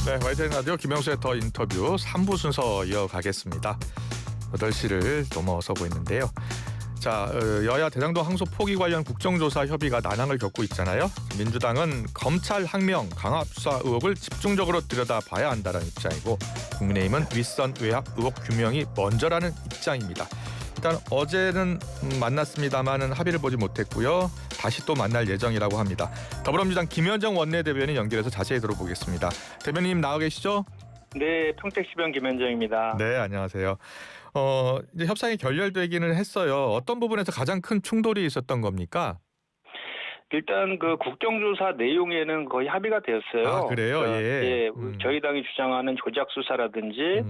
네, YTN 라디오 김영수의 더 인터뷰 3부 순서 이어가겠습니다. 8시를 넘어서고 있는데요. 자, 여야 대장동 항소 포기 관련 국정조사 협의가 난항을 겪고 있잖아요. 민주당은 검찰 항명 강압 수사 의혹을 집중적으로 들여다봐야 한다는 입장이고, 국민의힘은 윗선 외압 의혹 규명이 먼저라는 입장입니다. 일단 어제는 만났습니다마는 합의를 보지 못했고요. 다시 또 만날 예정이라고 합니다. 더불어민주당 김현정 원내대변인 연결해서 자세히 들어보겠습니다. 대변인님 나와 계시죠? 네, 평택시병 김현정입니다. 네, 안녕하세요. 이제 협상이 결렬되기는 했어요. 어떤 부분에서 가장 큰 충돌이 있었던 겁니까? 일단 그 국정조사 내용에는 거의 합의가 되었어요. 아, 그래요? 그러니까 예. 저희 당이 주장하는 조작 수사라든지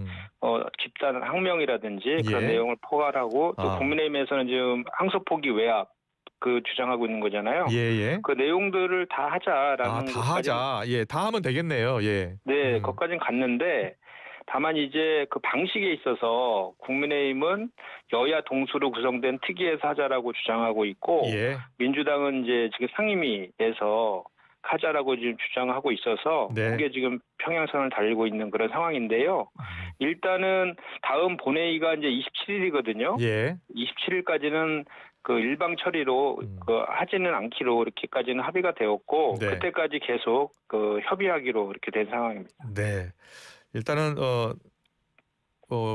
집단 항명이라든지 그런 예. 내용을 포괄하고 또 아. 국민의힘에서는 지금 항소 포기 외압 그 주장하고 있는 거잖아요. 예. 그 내용들을 다 하자라는 다 하자. 예, 다 하면 되겠네요. 예. 네, 거기까지는 갔는데 다만 이제 그 방식에 있어서 국민의힘은 여야 동수로 구성된 특위에서 하자라고 주장하고 있고 예. 민주당은 이제 지금 상임위에서 하자라고 지금 주장하고 있어서 네. 그게 지금 평행선을 달리고 있는 그런 상황인데요. 일단은 다음 본회의가 이제 27일이거든요. 예. 27일까지는 그 일방 처리로 하지는 않기로 이렇게까지는 합의가 되었고 네. 그때까지 계속 그 협의하기로 이렇게 된 상황입니다. 네. 일단은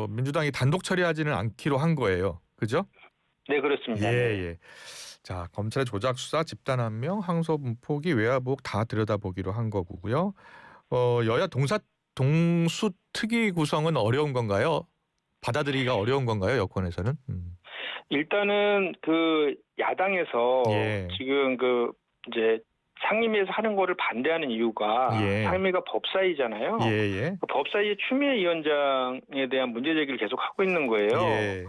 민주당이 단독 처리하지는 않기로 한 거예요. 그죠? 네, 그렇습니다. 예. 자, 검찰의 조작 수사, 집단 항명, 항소 분포기, 외압 의혹 다 들여다보기로 한 거고요. 여야 동수 특위 구성은 어려운 건가요? 받아들이기가 어려운 건가요? 여권에서는? 일단은 그 야당에서 예. 지금 그 이제 상임위에서 하는 거를 반대하는 이유가 예. 상임위가 법사위잖아요. 예. 그 법사위의 추미애 위원장에 대한 문제 제기를 계속 하고 있는 거예요. 예.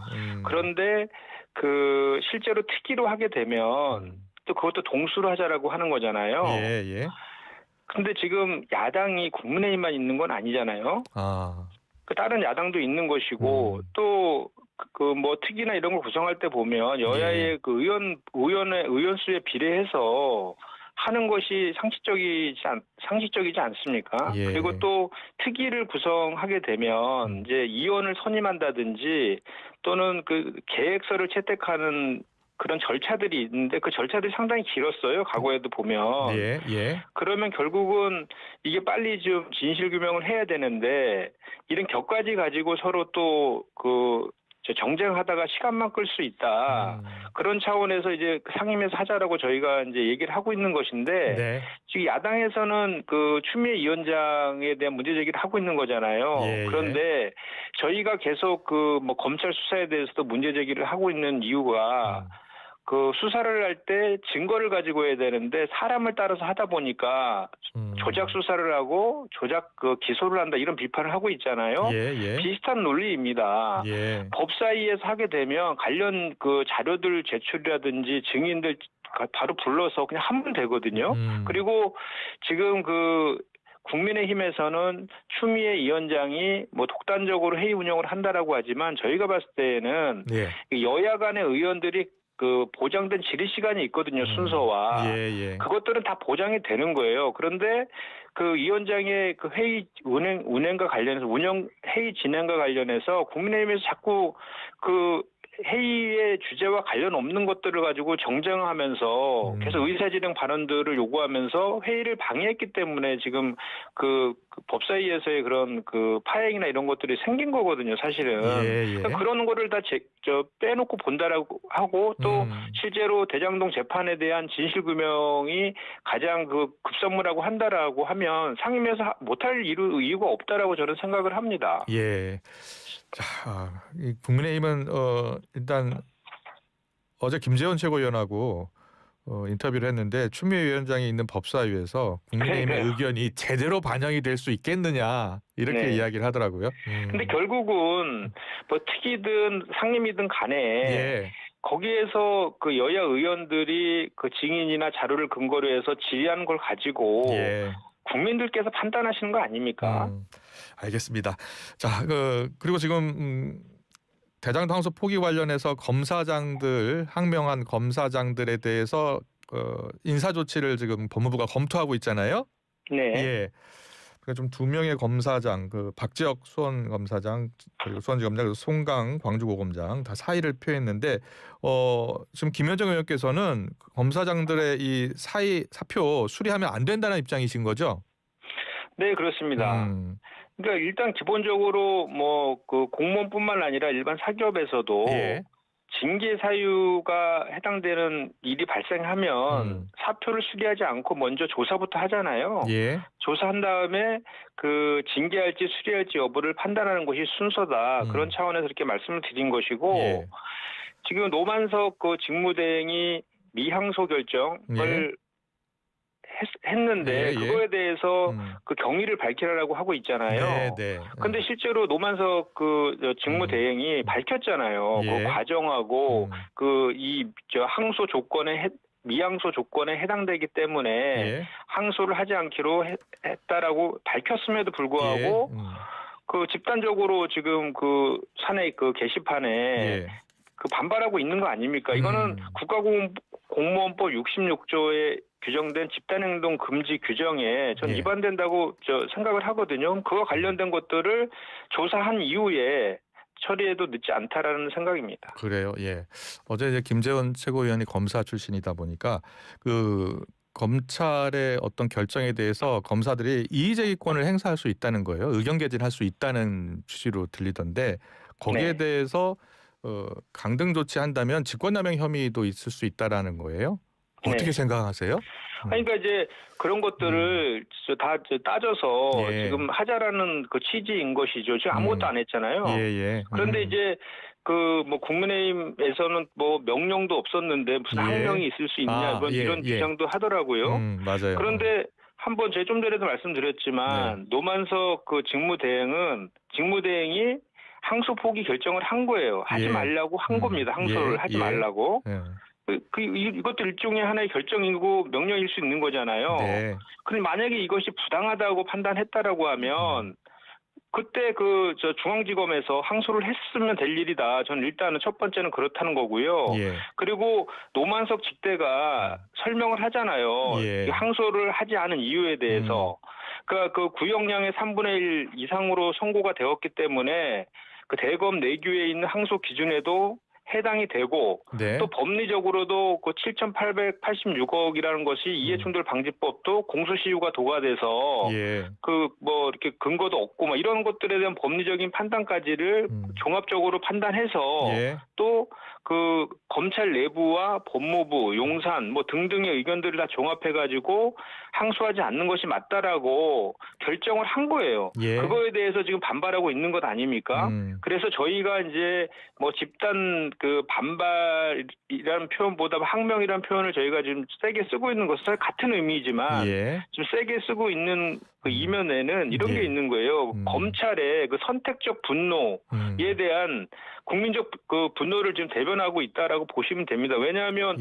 그런데 그 실제로 특위로 하게 되면 또 그것도 동수로 하자라고 하는 거잖아요. 예. 근데 지금 야당이 국민의힘만 있는 건 아니잖아요. 아. 그 다른 야당도 있는 것이고 또 그 뭐 특위나 이런 걸 구성할 때 보면 여야의 그 의원 수에 비례해서 하는 것이 상식적이지 않습니까? 예. 그리고 또 특위를 구성하게 되면 이제 의원을 선임한다든지 또는 그 계획서를 채택하는 그런 절차들이 있는데 그 절차들이 상당히 길었어요. 과거에도 보면. 예. 그러면 결국은 이게 빨리 좀 진실 규명을 해야 되는데 이런 격까지 가지고 서로 또 그 정쟁하다가 시간만 끌 수 있다. 그런 차원에서 이제 상임위에서 하자라고 저희가 이제 얘기를 하고 있는 것인데 네. 지금 야당에서는 그 추미애 위원장에 대한 문제 제기를 하고 있는 거잖아요. 예. 그런데 저희가 계속 그 뭐 검찰 수사에 대해서도 문제 제기를 하고 있는 이유가 그 수사를 할 때 증거를 가지고 해야 되는데 사람을 따라서 하다 보니까 조작 수사를 하고 조작 그 기소를 한다 이런 비판을 하고 있잖아요. 예. 비슷한 논리입니다. 예. 법사위에서 하게 되면 관련 그 자료들 제출이라든지 증인들 바로 불러서 그냥 하면 되거든요. 그리고 지금 그 국민의힘에서는 추미애 위원장이 뭐 독단적으로 회의 운영을 한다라고 하지만 저희가 봤을 때에는 여야 간의 의원들이 그 보장된 질의 시간이 있거든요. 순서와. 예. 그것들은 다 보장이 되는 거예요. 그런데 그 위원장의 그 회의 운행과 관련해서 회의 진행과 관련해서 국민의힘에서 자꾸 그 회의의 주제와 관련 없는 것들을 가지고 정쟁하면서 계속 의사진행 발언들을 요구하면서 회의를 방해했기 때문에 지금 그 법사위에서의 그런 그 파행이나 이런 것들이 생긴 거거든요, 사실은. 그러니까 그런 거를 다 빼놓고 본다라고 하고 또 실제로 대장동 재판에 대한 진실 규명이 가장 그 급선무라고 한다라고 하면 상임위에서 못할 이유가 없다라고 저는 생각을 합니다. 예. 자, 이 국민의힘은 일단 어제 김재원 최고위원하고 인터뷰를 했는데 추미애 위원장이 있는 법사위에서 국민의힘의 의견이 제대로 반영이 될 수 있겠느냐 이렇게 이야기를 하더라고요. 근데 결국은 뭐 특위든 상임위든 간에 거기에서 그 여야 의원들이 그 증인이나 자료를 근거로 해서 질의하는 걸 가지고 국민들께서 판단하시는 거 아닙니까? 알겠습니다. 자, 그리고 지금 대장동 항소 포기 관련해서 항명한 검사장들에 대해서 인사 조치를 지금 법무부가 검토하고 있잖아요. 네. 예. 그러니까 좀 두 명의 검사장, 그 박지혁 수원검사장 그리고 수원지검장 그리고 송강 광주고검장 다 사의를 표했는데 지금 김현정 의원께서는 검사장들의 이 사표 수리하면 안 된다는 입장이신 거죠? 네, 그렇습니다. 그러니까 일단 기본적으로 뭐 그 공무원뿐만 아니라 일반 사기업에서도 예. 징계 사유가 해당되는 일이 발생하면 사표를 수리하지 않고 먼저 조사부터 하잖아요. 예. 조사한 다음에 그 징계할지 수리할지 여부를 판단하는 것이 순서다. 그런 차원에서 이렇게 말씀을 드린 것이고 예. 지금 노만석 그 직무대행이 미항소 결정을 했는데 예, 예. 그거에 대해서 그 경위를 밝히라고 하고 있잖아요. 네, 네. 근데 실제로 노만석 그 직무대행이 밝혔잖아요. 예. 그 과정하고 그 이 항소 조건에 미항소 조건에 해당되기 때문에 예. 항소를 하지 않기로 했다라고 밝혔음에도 불구하고 예. 그 집단적으로 지금 그 사내 그 게시판에 예. 그 반발하고 있는 거 아닙니까? 이거는 국가공무원법 66조에 규정된 집단행동 금지 규정에 전 예. 위반된다고 생각을 하거든요. 그와 관련된 것들을 조사한 이후에 처리해도 늦지 않다라는 생각입니다. 그래요. 예. 어제 이제 김재원 최고위원이 검사 출신이다 보니까 그 검찰의 어떤 결정에 대해서 검사들이 이의제기권을 행사할 수 있다는 거예요. 의견 개진할 수 있다는 취지로 들리던데 거기에 네. 대해서 강등 조치한다면 직권남용 혐의도 있을 수 있다라는 거예요. 어떻게 네. 생각하세요? 그러니까 이제 그런 것들을 다 따져서 예. 지금 하자라는 그 취지인 것이죠. 지금 아무것도 안 했잖아요. 예. 그런데 이제 그 뭐 국민의힘에서는 뭐 명령도 없었는데 무슨 예. 항명이 있을 수 있냐 이런 주장도 하더라고요. 맞아요. 그런데 한번 제가 좀 전에도 말씀드렸지만 노만석 그 직무대행이 항소 포기 결정을 한 거예요. 하지 말라고 한 겁니다. 항소를 하지 말라고. 이것도 일종의 하나의 결정이고 명령일 수 있는 거잖아요. 네. 그런데 만약에 이것이 부당하다고 판단했다라고 하면 그때 중앙지검에서 항소를 했으면 될 일이다. 저는 일단은 첫 번째는 그렇다는 거고요. 예. 그리고 노만석 직대가 설명을 하잖아요. 예. 항소를 하지 않은 이유에 대해서. 그러니까 그 구형량의 3분의 1 이상으로 선고가 되었기 때문에 그 대검 내규에 있는 항소 기준에도 해당이 되고 네. 또 법리적으로도 그 7,886억이라는 것이 이해충돌방지법도 공소시효가 도과돼서 그 뭐 이렇게 근거도 없고 막 이런 것들에 대한 법리적인 판단까지를 종합적으로 판단해서 또 그 검찰 내부와 법무부, 용산 뭐 등등의 의견들을 다 종합해가지고 항소하지 않는 것이 맞다라고 결정을 한 거예요. 그거에 대해서 지금 반발하고 있는 것 아닙니까? 그래서 저희가 이제 뭐 집단 그 반발이라는 표현보다 항명이라는 표현을 저희가 지금 세게 쓰고 있는 것은 같은 의미지만 좀 세게 쓰고 있는 그 이면에는 이런 게 있는 거예요. 검찰의 그 선택적 분노에 대한 국민적 그 분노를 지금 대변하고 있다라고 보시면 됩니다. 왜냐하면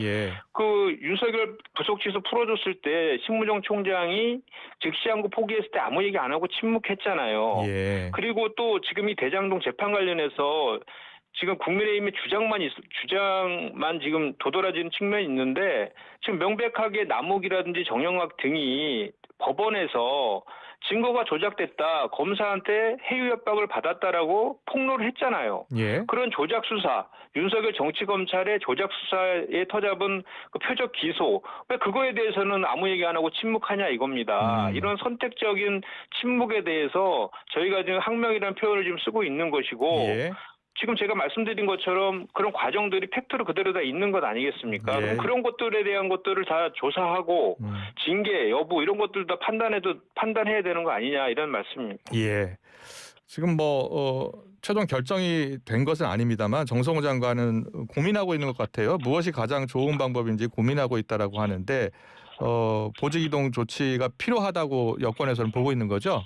그 윤석열 부속취소 풀어줬을 때 신무정 총장이 즉시 항고 포기했을 때 아무 얘기 안 하고 침묵했잖아요. 그리고 또 지금 이 대장동 재판 관련해서 지금 국민의힘의 주장만 지금 도드라지는 측면이 있는데 지금 명백하게 남욱이라든지 정영학 등이 법원에서 증거가 조작됐다. 검사한테 해유 협박을 받았다라고 폭로를 했잖아요. 그런 조작 수사, 윤석열 정치검찰의 조작 수사에 터잡은 그 표적 기소. 왜 그거에 대해서는 아무 얘기 안 하고 침묵하냐 이겁니다. 이런 선택적인 침묵에 대해서 저희가 지금 항명이라는 표현을 지금 쓰고 있는 것이고 지금 제가 말씀드린 것처럼 그런 과정들이 팩트로 그대로 다 있는 것 아니겠습니까? 그럼 그런 것들에 대한 것들을 다 조사하고 징계 여부 이런 것들 다 판단해야 되는 거 아니냐 이런 말씀입니다. 지금 최종 결정이 된 것은 아닙니다만 정성호 장관은 고민하고 있는 것 같아요. 무엇이 가장 좋은 방법인지 고민하고 있다라고 하는데 보직 이동 조치가 필요하다고 여권에서는 보고 있는 거죠?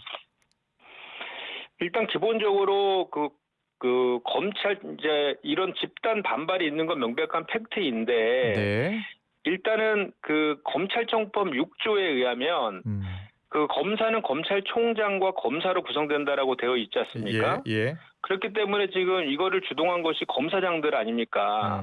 일단 기본적으로 그 검찰 이제 이런 집단 반발이 있는 건 명백한 팩트인데 일단은 그 검찰청법 6조에 의하면 그 검사는 검찰총장과 검사로 구성된다라고 되어 있지 않습니까? 그렇기 때문에 지금 이거를 주동한 것이 검사장들 아닙니까?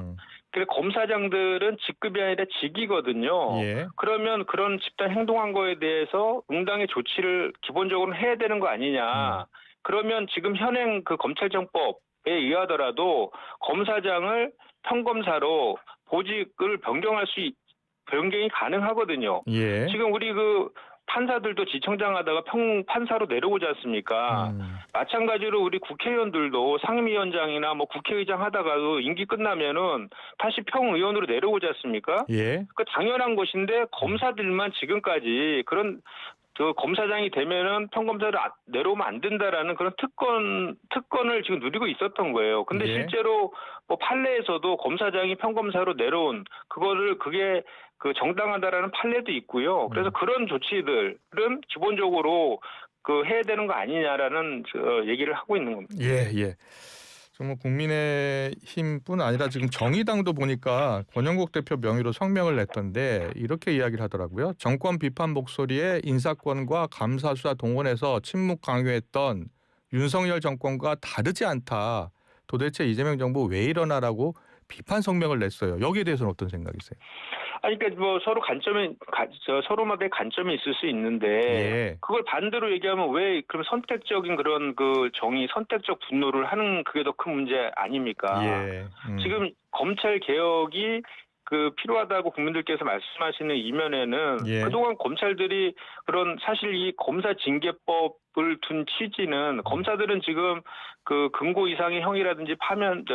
그래 검사장들은 직급이 아니라 직이거든요. 예. 그러면 그런 집단 행동한 거에 대해서 응당의 조치를 기본적으로 해야 되는 거 아니냐. 그러면 지금 현행 그 검찰청법에 의하더라도 검사장을 평검사로 보직을 변경이 가능하거든요. 예. 지금 우리 그 판사들도 지청장 하다가 판사로 내려오지 않습니까? 마찬가지로 우리 국회의원들도 상임위원장이나 뭐 국회의장 하다가도 임기 끝나면은 다시 평의원으로 내려오지 않습니까? 예. 그 당연한 것인데 검사들만 지금까지 그런 그 검사장이 되면은 평검사를 내려오면 안 된다라는 그런 특권을 지금 누리고 있었던 거예요. 근데 예. 실제로 뭐 판례에서도 검사장이 평검사로 내려온 그게 그 정당하다라는 판례도 있고요. 그래서 그런 조치들은 기본적으로 그 해야 되는 거 아니냐라는 얘기를 하고 있는 겁니다. 예, 예. 정말 국민의힘뿐 아니라 지금 정의당도 보니까 권영국 대표 명의로 성명을 냈던데 이렇게 이야기를 하더라고요. 정권 비판 목소리에 인사권과 감사 수사 동원해서 침묵 강요했던 윤석열 정권과 다르지 않다. 도대체 이재명 정부 왜 이러나라고 비판 성명을 냈어요. 여기에 대해서는 어떤 생각이세요? 그러니까 뭐 서로마다의 관점이 있을 수 있는데 예. 그걸 반대로 얘기하면 왜 그럼 선택적인 그런 그 선택적 분노를 하는 그게 더 큰 문제 아닙니까? 예. 지금 검찰 개혁이 그 필요하다고 국민들께서 말씀하시는 이면에는 예. 그동안 검찰들이 그런 사실 이 검사 징계법을 둔 취지는 검사들은 지금 그 금고 이상의 형이라든지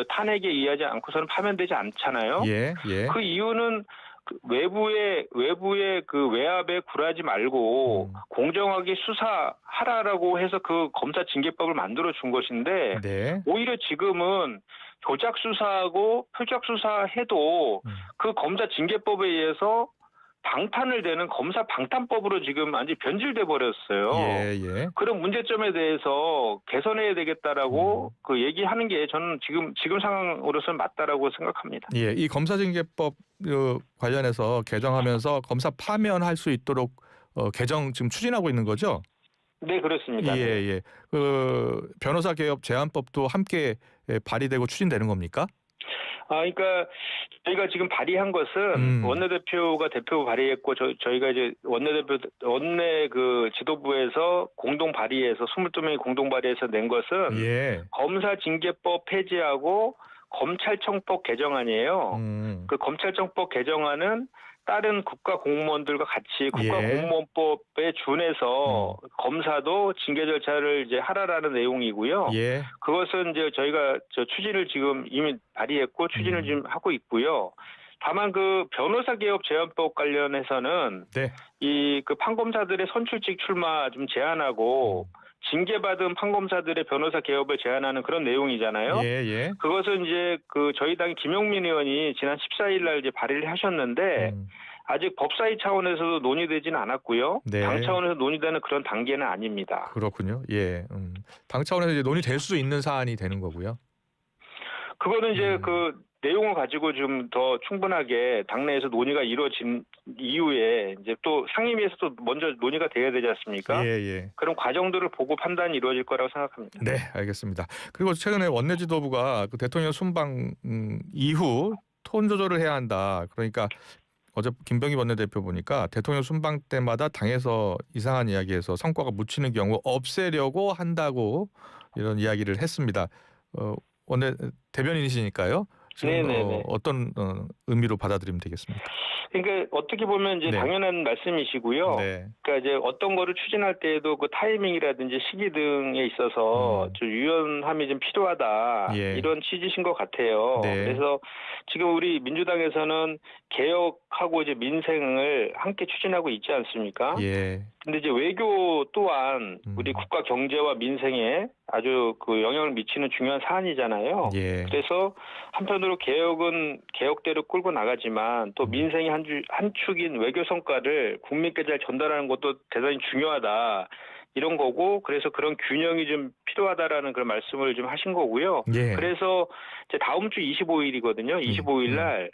탄핵에 의하지 않고서는 파면되지 않잖아요. 예. 예. 그 이유는 그 외부의 그 외압에 굴하지 말고 공정하게 수사하라라고 해서 그 검사 징계법을 만들어 준 것인데 네. 오히려 지금은 조작 수사하고 표적 수사해도 그 검사 징계법에 의해서 방탄을 대는 검사 방탄법으로 지금 완전히 변질돼 버렸어요. 예, 예. 그런 문제점에 대해서 개선해야 되겠다라고 그 얘기하는 게 저는 지금 상황으로서는 맞다라고 생각합니다. 예, 이 검사징계법 관련해서 개정하면서 검사 파면할 수 있도록 개정 지금 추진하고 있는 거죠? 네, 그렇습니다. 예, 예. 그 변호사 개혁 제한법도 함께 발의되고 추진되는 겁니까? 그러니까 저희가 지금 발의한 것은 원내대표가 대표 발의했고 저희가 이제 원내 그 지도부에서 공동 발의해서 22명이 공동 발의해서 낸 것은 예. 검사징계법 폐지하고 검찰청법 개정안이에요. 그 검찰청법 개정안은 다른 국가 공무원들과 같이 국가공무원법에 준해서 검사도 징계 절차를 이제 하라라는 내용이고요. 예. 그것은 이제 저희가 추진을 지금 이미 발의했고 추진을 지금 하고 있고요. 다만 그 변호사 개혁 제한법 관련해서는 네. 이 그 판검사들의 선출직 출마 좀 제한하고 징계받은 판검사들의 변호사 개업을 제한하는 그런 내용이잖아요. 예, 예. 그것은 이제 그 저희 당 김용민 의원이 지난 14일 날 이제 발의를 하셨는데 아직 법사위 차원에서도 논의되지는 않았고요. 네. 당 차원에서 논의되는 그런 단계는 아닙니다. 그렇군요. 예. 당 차원에서 이제 논의될 수 있는 사안이 되는 거고요. 그거는 이제 그 내용을 가지고 좀 더 충분하게 당내에서 논의가 이루어진 이후에 이제 또 상임위에서 또 먼저 논의가 돼야 되지 않습니까? 예, 예. 그런 과정들을 보고 판단이 이루어질 거라고 생각합니다. 네, 알겠습니다. 그리고 최근에 원내 지도부가 그 대통령 순방 이후 톤 조절을 해야 한다. 그러니까 어제 김병기 원내대표 보니까 대통령 순방 때마다 당에서 이상한 이야기에서 성과가 묻히는 경우 없애려고 한다고 이런 이야기를 했습니다. 원내 대변인이시니까요. 지금 어떤 의미로 받아들이면 되겠습니까? 그러니까 어떻게 보면 이제 네. 당연한 말씀이시고요. 네. 그러니까 이제 어떤 거를 추진할 때에도 그 타이밍이라든지 시기 등에 있어서 좀 유연함이 좀 필요하다. 예. 이런 취지신 것 같아요. 네. 그래서 지금 우리 민주당에서는 개혁하고 이제 민생을 함께 추진하고 있지 않습니까? 예. 근데 이제 외교 또한 우리 국가 경제와 민생에 아주 그 영향을 미치는 중요한 사안이잖아요. 예. 그래서 한편으로 개혁은 개혁대로 끌고 나가지만 또 민생의 한 축인 외교 성과를 국민께 잘 전달하는 것도 대단히 중요하다. 이런 거고 그래서 그런 균형이 좀 필요하다라는 그런 말씀을 좀 하신 거고요. 예. 그래서 이제 다음 주 25일이거든요. 25일 날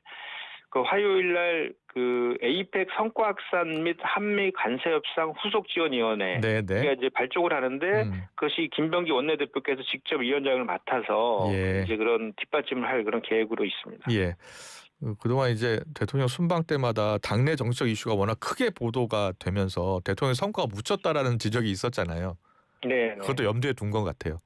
그 화요일 날 그 에이펙 성과 확산 및 한미 관세 협상 후속 지원위원회 네, 가 네. 이제 발족을 하는데 그것이 김병기 원내대표께서 직접 위원장을 맡아서 예. 이제 그런 뒷받침을 할 그런 계획으로 있습니다. 예. 그동안 이제 대통령 순방 때마다 당내 정치적 이슈가 워낙 크게 보도가 되면서 대통령 성과가 묻혔다라는 지적이 있었잖아요. 네, 네. 그것도 염두에 둔 것 같아요.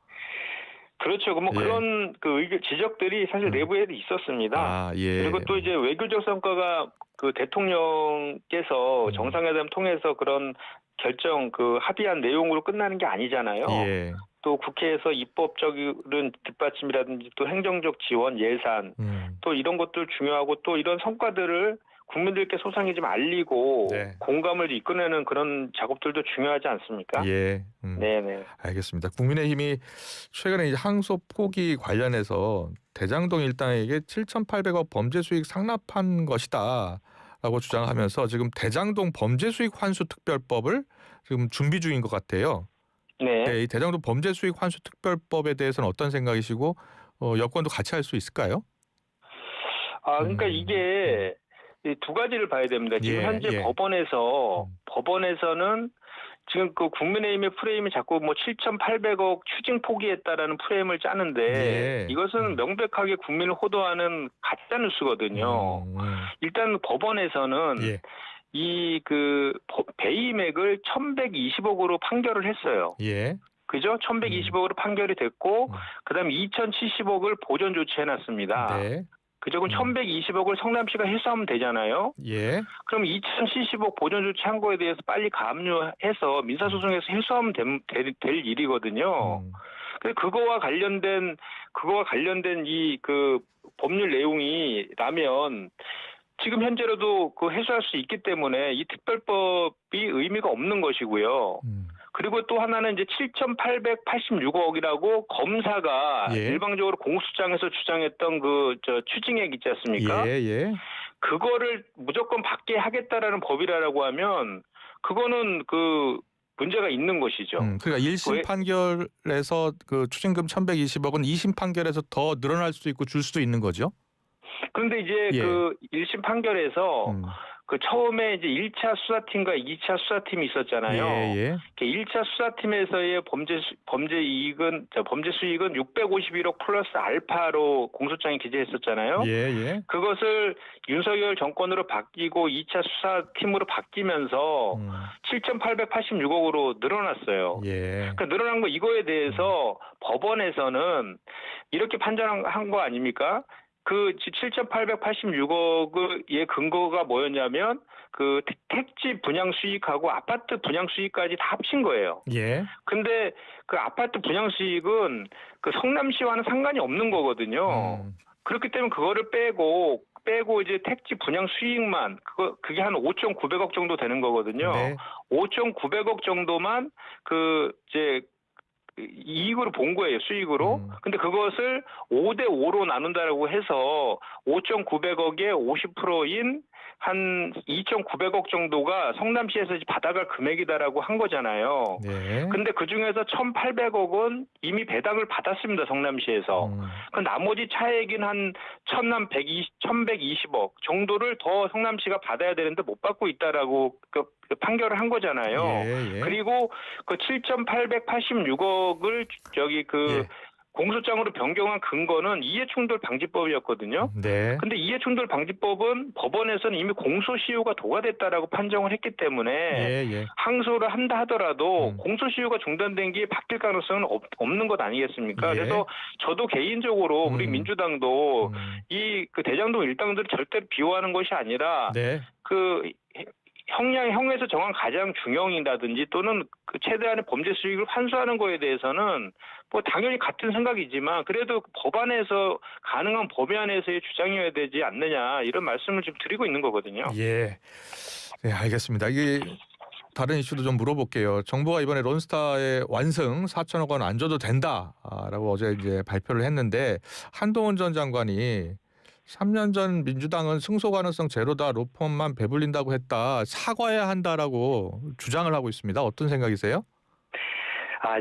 그렇죠. 뭐 예. 그런 그 지적들이 사실 내부에도 있었습니다. 아, 예. 그리고 또 이제 외교적 성과가 그 대통령께서 정상회담 통해서 그런 결정 그 합의한 내용으로 끝나는 게 아니잖아요. 예. 또 국회에서 입법적인 뒷받침이라든지 또 행정적 지원, 예산 또 이런 것들 중요하고 또 이런 성과들을 국민들께 소상히 좀 알리고 네. 공감을 이끌어내는 그런 작업들도 중요하지 않습니까? 예. 네네. 알겠습니다. 국민의힘이 최근에 이제 항소 포기 관련해서 대장동 일당에게 7,800억 범죄 수익 상납한 것이다라고 주장하면서 지금 대장동 범죄 수익 환수 특별법을 지금 준비 중인 것 같아요. 네. 네, 이 대장동 범죄 수익 환수 특별법에 대해서는 어떤 생각이시고 여권도 같이 할 수 있을까요? 그러니까 이게 이 두 가지를 봐야 됩니다. 지금 예, 현재 예. 법원에서는 지금 그 국민의힘의 프레임이 자꾸 뭐 7,800억 추징 포기했다라는 프레임을 짜는데 예. 이것은 명백하게 국민을 호도하는 가짜 뉴스거든요. 일단 법원에서는 예. 이 그 배임액을 1,120억으로 판결을 했어요. 예. 그죠? 1,120억으로 판결이 됐고 그다음에 2,070억을 보전 조치해놨습니다. 네. 그죠? 그럼 1,120억을 성남시가 회수하면 되잖아요. 예. 그럼 2,070억 보전 조치한 거에 대해서 빨리 가압류해서 민사소송에서 해소하면 될 일이거든요. 근데 그거와 관련된 이 그 법률 내용이라면 지금 현재로도 그 해소할 수 있기 때문에 이 특별법이 의미가 없는 것이고요. 그리고 또 하나는 이제 7,886억이라고 검사가 예. 일방적으로 공소장에서 주장했던 그 추징액 있지 않습니까? 예. 예. 그거를 무조건 받게 하겠다라는 법이라고 하면 그거는 그 문제가 있는 것이죠. 그러니까 1심 판결에서 그 추징금 1,120억은 2심 판결에서 더 늘어날 수도 있고 줄 수도 있는 거죠. 그런데 이제 예. 그 1심 판결에서 그 처음에 이제 1차 수사팀과 2차 수사팀이 있었잖아요. 예. 1차 수사팀에서의 범죄 수익은 651억 플러스 알파로 공소장에 기재했었잖아요. 예. 그것을 윤석열 정권으로 바뀌고 2차 수사팀으로 바뀌면서 7,886억으로 늘어났어요. 예. 그러니까 늘어난 거 이거에 대해서 법원에서는 이렇게 판단한 거 아닙니까? 그 7,886억의 근거가 뭐였냐면 그 택지 분양 수익하고 아파트 분양 수익까지 다 합친 거예요. 예. 근데 그 아파트 분양 수익은 그 성남시와는 상관이 없는 거거든요. 그렇기 때문에 그거를 빼고 이제 택지 분양 수익만 그게 한 5,900억 정도 되는 거거든요. 네. 5,900억 정도만 그 이제 이익으로 본 거예요, 수익으로. 근데 그것을 5대5로 나눈다라고 해서 5,900억의 50%인 한 2,900억 정도가 성남시에서 받아갈 금액이다라고 한 거잖아요. 네. 근데 그 중에서 1,800억은 이미 배당을 받았습니다, 성남시에서. 그 나머지 차액인 한 1,120억 정도를 더 성남시가 받아야 되는데 못 받고 있다라고 그 판결을 한 거잖아요. 예. 그리고 그 7,886억을 공소장으로 변경한 근거는 이해충돌 방지법이었거든요. 네. 근데 이해충돌 방지법은 법원에서는 이미 공소시효가 도과됐다라고 판정을 했기 때문에 예. 항소를 한다 하더라도 공소시효가 중단된 게 바뀔 가능성은 없는 것 아니겠습니까? 예. 그래서 저도 개인적으로 우리 민주당도 이 그 대장동 일당들을 절대로 비호하는 것이 아니라 네. 그 형에서 정한 가장 중형이라든지 또는 그 최대한의 범죄 수익을 환수하는 거에 대해서는 뭐 당연히 같은 생각이지만 그래도 법안에서 가능한 범위 안에서의 주장이어야 되지 않느냐 이런 말씀을 지금 드리고 있는 거거든요. 예. 네, 알겠습니다. 이게 다른 이슈도 좀 물어볼게요. 정부가 이번에 론스타의 완승 4천억 원 안 줘도 된다라고 어제 이제 발표를 했는데 한동훈 전 장관이 3년 전 민주당은 승소 가능성 제로다 로펌만 배불린다고 했다 사과해야 한다라고 주장을 하고 있습니다. 어떤 생각이세요?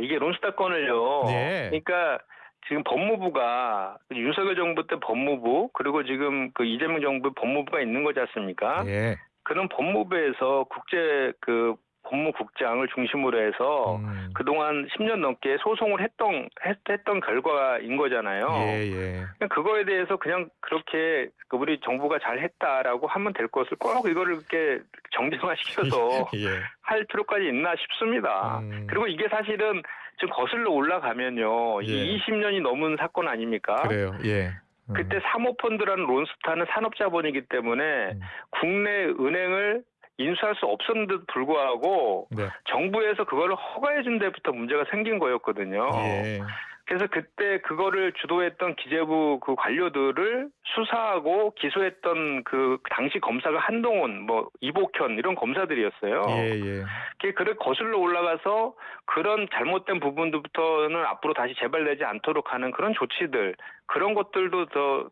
이게 론스타 건을요. 네. 그러니까 지금 법무부가 윤석열 정부 때 법무부 그리고 지금 그 이재명 정부 법무부가 있는 거지 않습니까? 예. 그런 법무부에서 국제 그 법무국장을 중심으로 해서 그동안 10년 넘게 소송을 했던 결과인 거잖아요. 예. 그거에 대해서 그냥 그렇게 우리 정부가 잘했다라고 하면 될 것을 꼭 이거를 이렇게 정쟁화시켜서 예. 할 필요까지 있나 싶습니다. 그리고 이게 사실은 지금 거슬러 올라가면요. 예. 이 20년이 넘은 사건 아닙니까? 그래요. 예. 그때 사모펀드라는 론스타는 산업자본이기 때문에 국내 은행을 인수할 수 없었는데도 불구하고 네. 정부에서 그걸 허가해 준 데부터 문제가 생긴 거였거든요. 예. 그래서 그때 그거를 주도했던 기재부 그 관료들을 수사하고 기소했던 그 당시 검사가 한동훈, 이복현 이런 검사들이었어요. 예. 그게 거슬러 올라가서 그런 잘못된 부분부터는 앞으로 다시 재발되지 않도록 하는 그런 조치들, 그런 것들도 더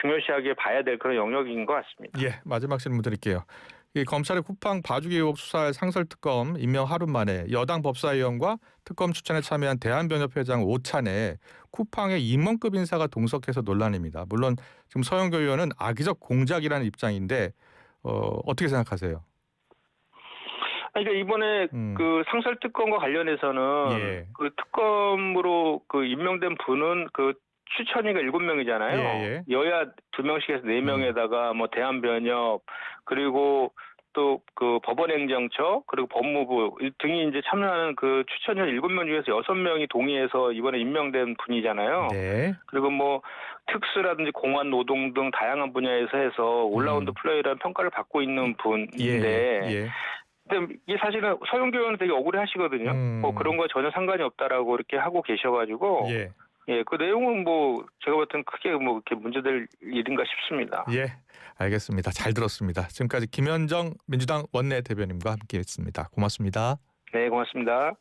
중요시하게 봐야 될 그런 영역인 것 같습니다. 예. 마지막 질문 드릴게요. 이 검찰의 쿠팡 봐주기 의혹 수사할 상설특검 임명 하루 만에 여당 법사위원과 특검 추천에 참여한 대한변협회장 오찬에 쿠팡의 임원급 인사가 동석해서 논란입니다. 물론 지금 서영교 의원은 악의적 공작이라는 입장인데 어떻게 생각하세요? 그러니까 이번에 그 상설특검과 관련해서는 예. 그 특검으로 그 임명된 분은 그 추천위가 7명이잖아요. 예. 여야 2명씩 해서 4명에다가 대한변협 그리고 또 그 법원행정처 그리고 법무부 등이 이제 참여하는 그 추천위 7명 중에서 6명이 동의해서 이번에 임명된 분이잖아요. 네. 그리고 특수라든지 공안 노동 등 다양한 분야에서 해서 올라운드 플레이라는 평가를 받고 있는 분인데 예. 근데 이게 사실은 서영교 의원은 되게 억울해 하시거든요. 그런 거 전혀 상관이 없다라고 이렇게 하고 계셔가지고 그 내용은 제가 봤을 땐 크게 이렇게 문제될 일인가 싶습니다. 예, 알겠습니다. 잘 들었습니다. 지금까지 김현정 민주당 원내 대변인과 함께했습니다. 고맙습니다. 네, 고맙습니다.